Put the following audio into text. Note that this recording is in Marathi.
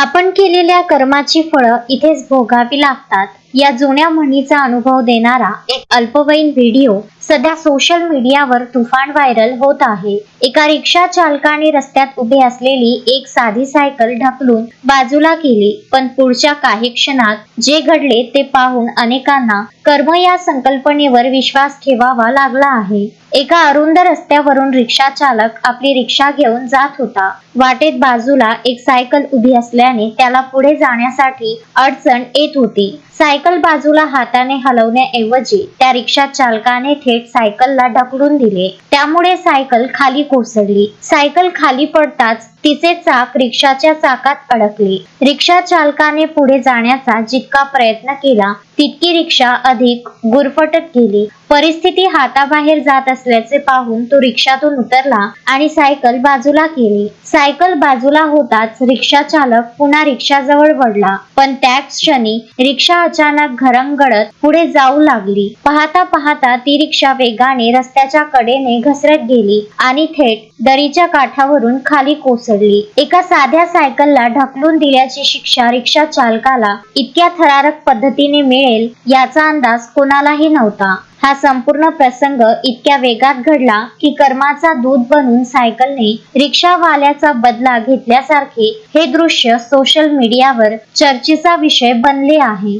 आपण केलेल्या कर्माची फळं इथेच भोगावी लागतात, या जुन्या म्हणीचा अनुभव देणारा एक अल्पवयीन व्हिडिओ सध्या सोशल मीडियावर तुफान व्हायरल होत आहे। एका रिक्षा चालकाने रस्त्यात उभी असलेली एक साधी सायकल ढकलून बाजूला केली, पण पुढच्या काही क्षणात जे घडले ते पाहून अनेकांना कर्म या संकल्पनेवर विश्वास ठेवावा लागला आहे। एका अरुंद रस्त्यावरून रिक्षा चालक आपली रिक्षा घेऊन जात होता। वाटेत बाजूला एक सायकल उभी असल्याने त्याला पुढे जाण्यासाठी अडचण येत होती। सायकल बाजूला हाताने हलवण्याऐवजी त्या रिक्षा चालकाने थेट सायकलला ढकलून दिले, त्यामुळे सायकल खाली कोसळली। सायकल खाली पडताच तिचे चाक रिक्षाच्या चाकात अडकले। रिक्षा चालकाने पुढे जाण्याचा जितका प्रयत्न केला तितकी रिक्षा अधिक गुरफटत गेली। परिस्थिती हाताबाहेर जात असल्याचे पाहून तो रिक्षातून उतरला आणि सायकल बाजूला केली। सायकल बाजूला होताच रिक्षा चालक पुन्हा रिक्षाजवळ वळला, पण त्याच क्षणी रिक्षा अचानक घरंगळत पुढे जाऊ लागली। पाहता पाहता ती रिक्षा वेगाने रस्त्याच्या कडेने घसरत गेली आणि थेट दरीच्या काठावरून खाली कोसळली। एका साध्या सायकलला ढकलून दिल्याची शिक्षा रिक्षा चालकाला इतक्या थरारक पद्धतीने मिळेल याचा अंदाज कोणालाही नव्हता। हा संपूर्ण प्रसंग इतक्या वेगात घडला की कर्माचा दूत बनून सायकलने रिक्षावाल्याचा बदला घेतल्यासारखे हे दृश्य सोशल मीडियावर चर्चेचा विषय बनले आहे।